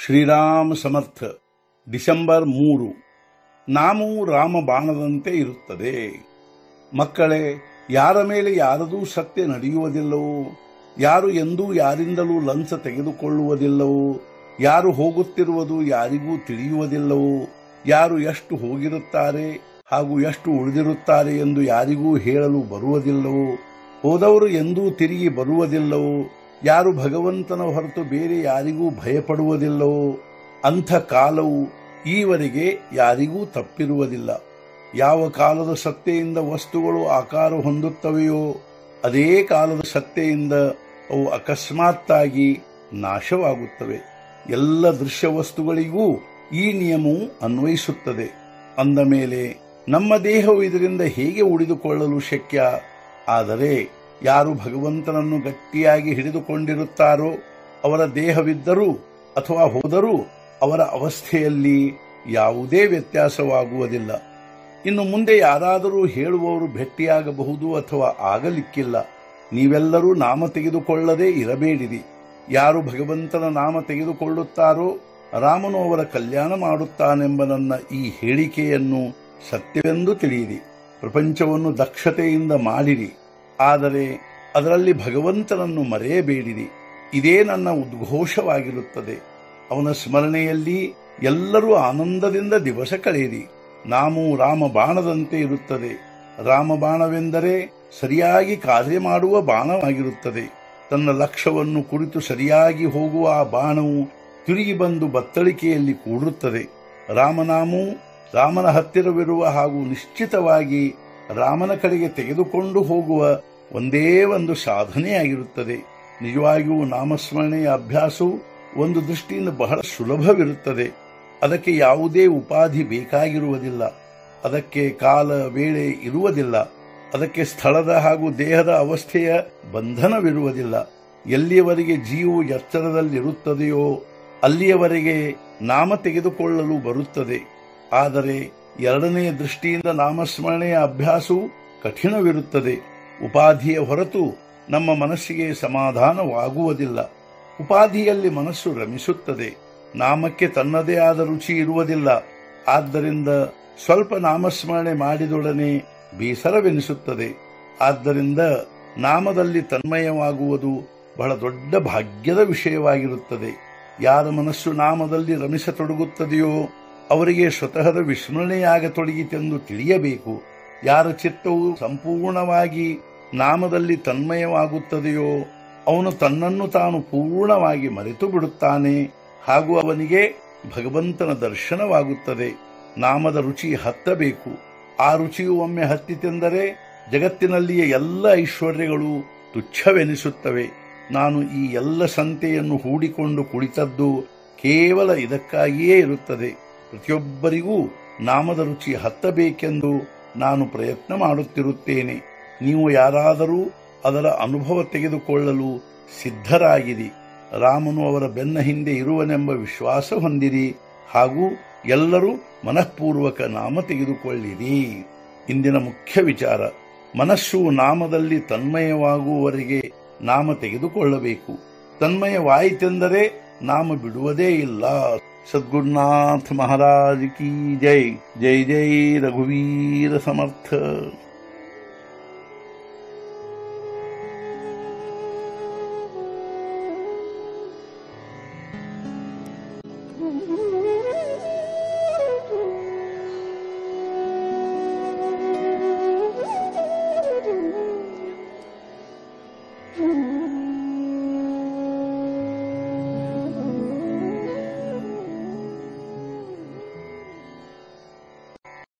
ಶ್ರೀರಾಮ ಸಮರ್ಥ. December 3. ನಾಮೂ Rama ಬಾಣದಂತೆ ಇರುತ್ತದೆ. ಮಕ್ಕಳೇ, ಯಾರ ಮೇಲೆ ಯಾರದೂ ಸತ್ಯ ನಡೆಯುವುದಿಲ್ಲವೋ, ಯಾರು ಎಂದೂ ಯಾರಿಂದಲೂ ಲಂಚ ತೆಗೆದುಕೊಳ್ಳುವುದಿಲ್ಲವೋ, ಯಾರು ಹೋಗುತ್ತಿರುವುದು ಯಾರಿಗೂ ತಿಳಿಯುವುದಿಲ್ಲವೋ, ಯಾರು ಎಷ್ಟು ಹೋಗಿರುತ್ತಾರೆ ಹಾಗೂ ಎಷ್ಟು ಉಳಿದಿರುತ್ತಾರೆ ಎಂದು ಯಾರಿಗೂ ಹೇಳಲು ಬರುವುದಿಲ್ಲವೋ, ಹೋದವರು ಎಂದೂ ತಿರುಗಿ ಬರುವುದಿಲ್ಲವೋ, ಯಾರು ಭಗವಂತನ ಹೊರತು ಬೇರೆ ಯಾರಿಗೂ ಭಯಪಡುವುದಿಲ್ಲವೋ, ಅಂಥ ಕಾಲವು ಈವರೆಗೆ ಯಾರಿಗೂ ತಪ್ಪಿರುವುದಿಲ್ಲ. ಯಾವ ಕಾಲದ ಸತ್ತೆಯಿಂದ ವಸ್ತುಗಳು ಆಕಾರ ಹೊಂದುತ್ತವೆಯೋ ಅದೇ ಕಾಲದ ಸತ್ತೆಯಿಂದ ಅವು ಅಕಸ್ಮಾತ್ತಾಗಿ ನಾಶವಾಗುತ್ತವೆ. ಎಲ್ಲ ದೃಶ್ಯ ವಸ್ತುಗಳಿಗೂ ಈ ನಿಯಮವು ಅನ್ವಯಿಸುತ್ತದೆ. ಅಂದ ಮೇಲೆ ನಮ್ಮ ದೇಹವು ಇದರಿಂದ ಹೇಗೆ ಉಳಿದುಕೊಳ್ಳಲು ಶಕ್ಯ? ಆದರೆ ಯಾರು ಭಗವಂತನನ್ನು ಗಟ್ಟಿಯಾಗಿ ಹಿಡಿದುಕೊಂಡಿರುತ್ತಾರೋ ಅವರ ದೇಹವಿದ್ದರೂ ಅಥವಾ ಹೋದರೂ ಅವರ ಅವಸ್ಥೆಯಲ್ಲಿ ಯಾವುದೇ ವ್ಯತ್ಯಾಸವಾಗುವುದಿಲ್ಲ. ಇನ್ನು ಮುಂದೆ ಯಾರಾದರೂ ಹೇಳುವವರು ಭೇಟಿಯಾಗಬಹುದು ಅಥವಾ ಆಗಲಿಕ್ಕಿಲ್ಲ. ನೀವೆಲ್ಲರೂ ನಾಮ ತೆಗೆದುಕೊಳ್ಳದೆ ಇರಬೇಡಿರಿ. ಯಾರು ಭಗವಂತನ ನಾಮ ತೆಗೆದುಕೊಳ್ಳುತ್ತಾರೋ ರಾಮನು ಅವರ ಕಲ್ಯಾಣ ಮಾಡುತ್ತಾನೆಂಬ ನನ್ನ ಈ ಹೇಳಿಕೆಯನ್ನು ಸತ್ಯವೆಂದು ತಿಳಿಯಿರಿ. ಪ್ರಪಂಚವನ್ನು ದಕ್ಷತೆಯಿಂದ ಮಾಡಿರಿ, ಆದರೆ ಅದರಲ್ಲಿ ಭಗವಂತನನ್ನು ಮರೆಯಬೇಡಿರಿ. ಇದೇ ನನ್ನ ಉದ್ಘೋಷವಾಗಿರುತ್ತದೆ. ಅವನ ಸ್ಮರಣೆಯಲ್ಲಿ ಎಲ್ಲರೂ ಆನಂದದಿಂದ ದಿವಸ ಕಳೆಯಿರಿ. ನಾಮೂ ರಾಮ ಬಾಣದಂತೆ ಇರುತ್ತದೆ. ರಾಮಬಾಣವೆಂದರೆ ಸರಿಯಾಗಿ ಕಾರ್ಯ ಮಾಡುವ ಬಾಣವಾಗಿರುತ್ತದೆ. ತನ್ನ ಲಕ್ಷ್ಯವನ್ನು ಕುರಿತು ಸರಿಯಾಗಿ ಹೋಗುವ ಆ ಬಾಣವು ತಿರುಗಿ ಬಂದು ಬತ್ತಳಿಕೆಯಲ್ಲಿ ಕೂಡುತ್ತದೆ. ರಾಮನಾಮವು ರಾಮನ ಹತ್ತಿರವಿರುವ ಹಾಗೂ ನಿಶ್ಚಿತವಾಗಿ ರಾಮನ ಕಡೆಗೆ ತೆಗೆದುಕೊಂಡು ಹೋಗುವ ಒಂದೇ ಒಂದು ಸಾಧನೆಯಾಗಿರುತ್ತದೆ. ನಿಜವಾಗಿಯೂ ನಾಮಸ್ಮರಣೆಯ ಅಭ್ಯಾಸವು ಒಂದು ದೃಷ್ಟಿಯಿಂದ ಬಹಳ ಸುಲಭವಿರುತ್ತದೆ. ಅದಕ್ಕೆ ಯಾವುದೇ ಉಪಾಧಿ ಬೇಕಾಗಿರುವುದಿಲ್ಲ. ಅದಕ್ಕೆ ಕಾಲ ವೇಳೆ ಇರುವುದಿಲ್ಲ. ಅದಕ್ಕೆ ಸ್ಥಳದ ಹಾಗೂ ದೇಹದ ಅವಸ್ಥೆಯ ಬಂಧನವಿರುವುದಿಲ್ಲ. ಎಲ್ಲಿಯವರೆಗೆ ಜೀವವು ಎಚ್ಚರದಲ್ಲಿರುತ್ತದೆಯೋ ಅಲ್ಲಿಯವರೆಗೆ ನಾಮ ತೆಗೆದುಕೊಳ್ಳಲು ಬರುತ್ತದೆ. ಆದರೆ ಎರಡನೆಯ ದೃಷ್ಟಿಯಿಂದ ನಾಮಸ್ಮರಣೆಯ ಅಭ್ಯಾಸವು ಕಠಿಣವಿರುತ್ತದೆ. ಉಪಾಧಿಯ ಹೊರತು ನಮ್ಮ ಮನಸ್ಸಿಗೆ ಸಮಾಧಾನವಾಗುವುದಿಲ್ಲ. ಉಪಾಧಿಯಲ್ಲಿ ಮನಸ್ಸು ರಮಿಸುತ್ತದೆ. ನಾಮಕ್ಕೆ ತನ್ನದೇ ಆದ ರುಚಿ ಇರುವುದಿಲ್ಲ. ಆದ್ದರಿಂದ ಸ್ವಲ್ಪ ನಾಮಸ್ಮರಣೆ ಮಾಡಿದೊಡನೆ ಬೇಸರವೆನಿಸುತ್ತದೆ. ಆದ್ದರಿಂದ ನಾಮದಲ್ಲಿ ತನ್ಮಯವಾಗುವುದು ಬಹಳ ದೊಡ್ಡ ಭಾಗ್ಯದ ವಿಷಯವಾಗಿರುತ್ತದೆ. ಯಾರ ಮನಸ್ಸು ನಾಮದಲ್ಲಿ ರಮಿಸತೊಡಗುತ್ತದೆಯೋ ಅವರಿಗೆ ಸ್ವತಃದ ವಿಸ್ಮರಣೆಯಾಗತೊಡಗಿತೆಂದು ತಿಳಿಯಬೇಕು. ಯಾರ ಚಿತ್ತವು ಸಂಪೂರ್ಣವಾಗಿ ನಾಮದಲ್ಲಿ ತನ್ಮಯವಾಗುತ್ತದೆಯೋ ಅವನು ತನ್ನನ್ನು ತಾನು ಪೂರ್ಣವಾಗಿ ಮರೆತು ಬಿಡುತ್ತಾನೆ ಹಾಗೂ ಅವನಿಗೆ ಭಗವಂತನ ದರ್ಶನವಾಗುತ್ತದೆ. ನಾಮದ ರುಚಿ ಹತ್ತಬೇಕು. ಆ ರುಚಿಯು ಒಮ್ಮೆ ಹತ್ತಿತೆಂದರೆ ಜಗತ್ತಿನಲ್ಲಿಯ ಎಲ್ಲ ಐಶ್ವರ್ಯಗಳು ತುಚ್ಛವೆನಿಸುತ್ತವೆ. ನಾನು ಈ ಎಲ್ಲ ಸಂತೆಯನ್ನು ಹೂಡಿಕೊಂಡು ಕುಳಿತದ್ದು ಕೇವಲ ಇದಕ್ಕಾಗಿಯೇ ಇರುತ್ತದೆ. ಪ್ರತಿಯೊಬ್ಬರಿಗೂ ನಾಮದ ರುಚಿ ಹತ್ತಬೇಕೆಂದು ನಾನು ಪ್ರಯತ್ನ ಮಾಡುತ್ತಿರುತ್ತೇನೆ. ನೀವು ಯಾರಾದರೂ ಅದರ ಅನುಭವ ತೆಗೆದುಕೊಳ್ಳಲು ಸಿದ್ಧರಾಗಿರಿ. ರಾಮನು ಅವರ ಬೆನ್ನ ಹಿಂದೆ ಇರುವನೆಂಬ ವಿಶ್ವಾಸ ಹೊಂದಿರಿ ಹಾಗೂ ಎಲ್ಲರೂ ಮನಃಪೂರ್ವಕ ನಾಮ ತೆಗೆದುಕೊಳ್ಳಿರಿ. ಇಂದಿನ ಮುಖ್ಯ ವಿಚಾರ, ಮನಸ್ಸು ನಾಮದಲ್ಲಿ ತನ್ಮಯವಾಗುವವರೆಗೆ ನಾಮ ತೆಗೆದುಕೊಳ್ಳಬೇಕು. ತನ್ಮಯವಾಯಿತೆಂದರೆ ನಾಮ ಬಿಡುವುದೇ ಇಲ್ಲ. ಸದ್ಗುರುನಾಥ ಮಹಾರಾಜ್ ಕಿ ಜೈ. ಜೈ ಜೈ ರಘುವೀರ ಸಮರ್ಥ.